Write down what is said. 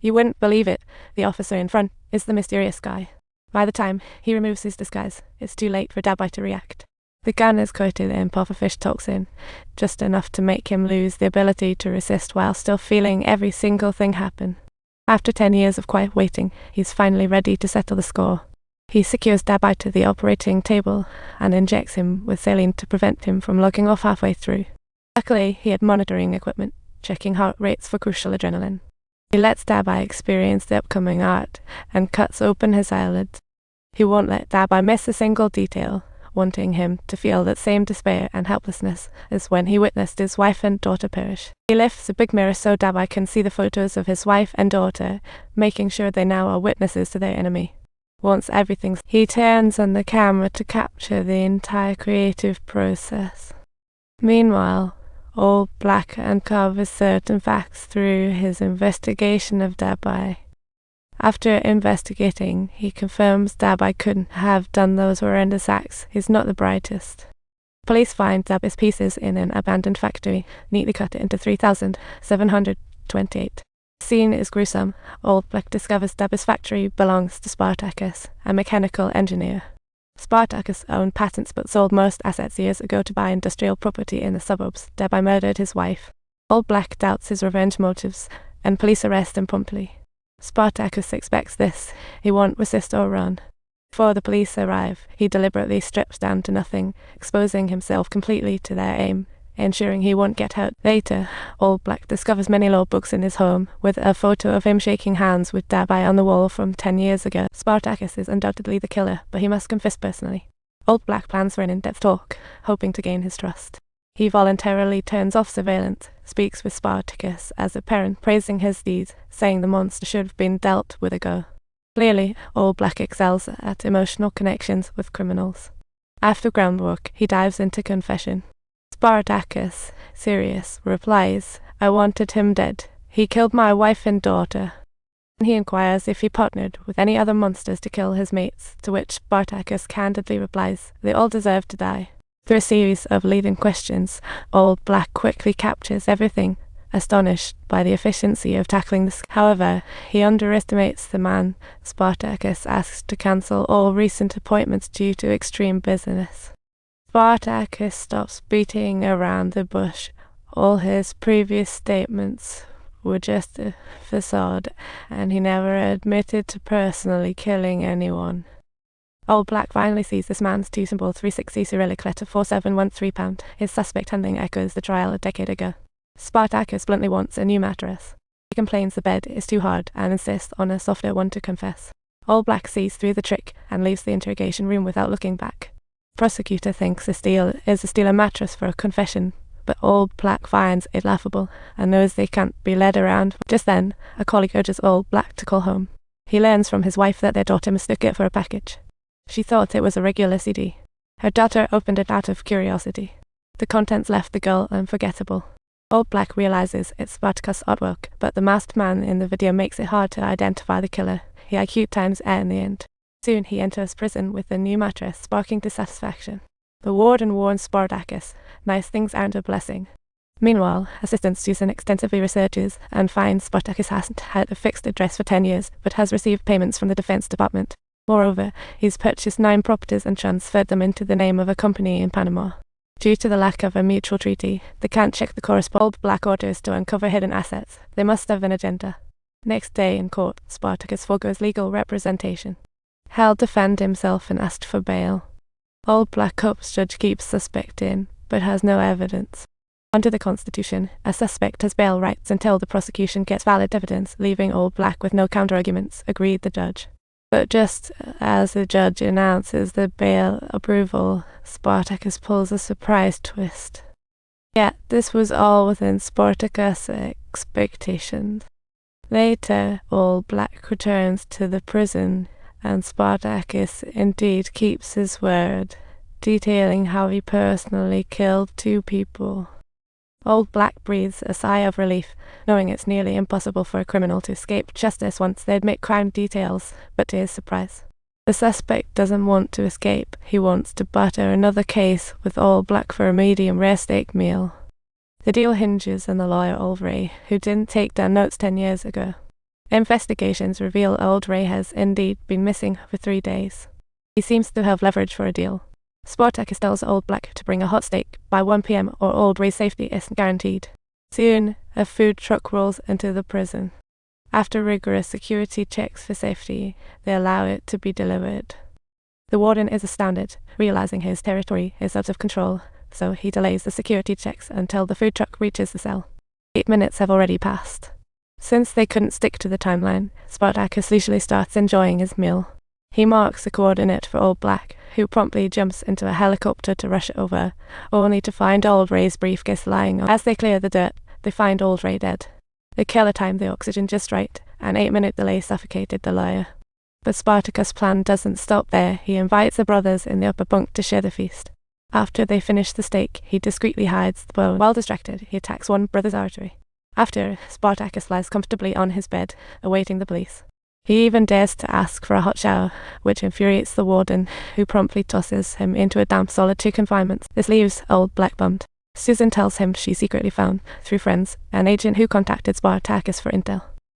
You wouldn't believe it. The officer in front is the mysterious guy. By the time he removes his disguise, it's too late for Dabbai to react. The gun is coated in pufferfish toxin, just enough to make him lose the ability to resist while still feeling every single thing happen. After 10 years of quiet waiting, he's finally ready to settle the score. He secures Dabbai to the operating table and injects him with saline to prevent him from logging off halfway through. Luckily, he had monitoring equipment, checking heart rates for crucial adrenaline. He lets Dabbai experience the upcoming art and cuts open his eyelids. He won't let Dabbai miss a single detail, wanting him to feel that same despair and helplessness as when he witnessed his wife and daughter perish. He lifts a big mirror so Dabbai can see the photos of his wife and daughter, making sure they now are witnesses to their enemy. Once everything's, he turns on the camera to capture the entire creative process. Meanwhile, All Black uncovers certain facts through his investigation of Dabbai. After investigating, he confirms Dabbai couldn't have done those horrendous acts. He's not the brightest. Police find Dabbai's pieces in an abandoned factory, neatly cut into 3,728. The scene is gruesome. All Black discovers Dabbai's factory belongs to Spartacus, a mechanical engineer. Spartacus owned patents but sold most assets years ago to buy industrial property in the suburbs. Dabbai murdered his wife. All Black doubts his revenge motives, and police arrest him promptly. Spartacus expects this. He won't resist or run. Before the police arrive, he deliberately strips down to nothing, exposing himself completely to their aim, ensuring he won't get hurt. Later, All Black discovers many law books in his home, with a photo of him shaking hands with Dabbai on the wall from 10 years ago. Spartacus is undoubtedly the killer, but he must confess personally. All Black plans for an in-depth talk, hoping to gain his trust. He voluntarily turns off surveillance, speaks with Spartacus as a parent, praising his deeds, saying the monster should have been dealt with ago. Clearly, All Black excels at emotional connections with criminals. After groundwork, he dives into confession. Spartacus, serious, replies, "I wanted him dead. He killed my wife and daughter." He inquires if he partnered with any other monsters to kill his mates, to which Spartacus candidly replies, "They all deserve to die." Through a series of leading questions, All Black quickly captures everything, astonished by the efficiency of tackling this. However, he underestimates the man. Spartacus asks to cancel all recent appointments due to extreme business. Spartacus stops beating around the bush. All his previous statements were just a facade, and he never admitted to personally killing anyone. All Black finally sees this man's two-symbol 360 Cyrillic letter 4713 £. His suspect handling echoes the trial a decade ago. Spartacus bluntly wants a new mattress. He complains the bed is too hard and insists on a softer one to confess. All Black sees through the trick and leaves the interrogation room without looking back. The prosecutor thinks the steal is to steal a mattress for a confession, but All Black finds it laughable and knows they can't be led around. Just then, a colleague urges All Black to call home. He learns from his wife that their daughter mistook it for a package. She thought it was a regular CD. Her daughter opened it out of curiosity. The contents left the girl unforgettable. All Black realizes it's Spartacus' artwork, but the masked man in the video makes it hard to identify the killer. He IQ times A in the end. Soon he enters prison with a new mattress, sparking dissatisfaction. The warden warns Spartacus, nice things aren't a blessing. Meanwhile, assistant Susan extensively researches and finds Spartacus hasn't had a fixed address for 10 years, but has received payments from the Defense Department. Moreover, he's purchased 9 properties and transferred them into the name of a company in Panama. Due to the lack of a mutual treaty, they can't check the corresponding. Black orders to uncover hidden assets. They must have an agenda. Next day in court, Spartacus forgoes legal representation. Hal defended himself and asked for bail. All Black hopes judge keeps suspect in, but has no evidence. Under the Constitution, a suspect has bail rights until the prosecution gets valid evidence, leaving All Black with no counter-arguments, agreed the judge. But just as the judge announces the bail approval, Spartacus pulls a surprise twist. Yet this was all within Spartacus' expectations. Later, All Black returns to the prison, and Spartacus indeed keeps his word, detailing how he personally killed 2 people. All Black breathes a sigh of relief, knowing it's nearly impossible for a criminal to escape justice once they admit crime details, but to his surprise, the suspect doesn't want to escape. He wants to butter another case with All Black for a medium rare steak meal. The deal hinges on the lawyer Olvray, who didn't take down notes 10 years ago. Investigations reveal old Ray has indeed been missing for 3 days. He seems to have leverage for a deal. Spartacus tells Old Black to bring a hot steak by 1 p.m. or Old Ray's safety isn't guaranteed. Soon, a food truck rolls into the prison. After rigorous security checks for safety, they allow it to be delivered. The warden is astounded, realizing his territory is out of control, so he delays the security checks until the food truck reaches the cell. 8 minutes have already passed. Since they couldn't stick to the timeline, Spartacus leisurely starts enjoying his meal. He marks the coordinate for Old Black, who promptly jumps into a helicopter to rush it over, only to find Old Ray's briefcase lying on. As they clear the dirt, they find Old Ray dead. The killer timed the oxygen just right, an 8-minute delay suffocated the lawyer. But Spartacus' plan doesn't stop there. He invites the brothers in the upper bunk to share the feast. After they finish the steak, he discreetly hides the bone. While distracted, he attacks one brother's artery. After, Spartacus lies comfortably on his bed, awaiting the police. He even dares to ask for a hot shower, which infuriates the warden, who promptly tosses him into a damp solitary confinement. This leaves Old Black bummed. Susan tells him she secretly found, through friends, an agent who contacted Spartacus for intel.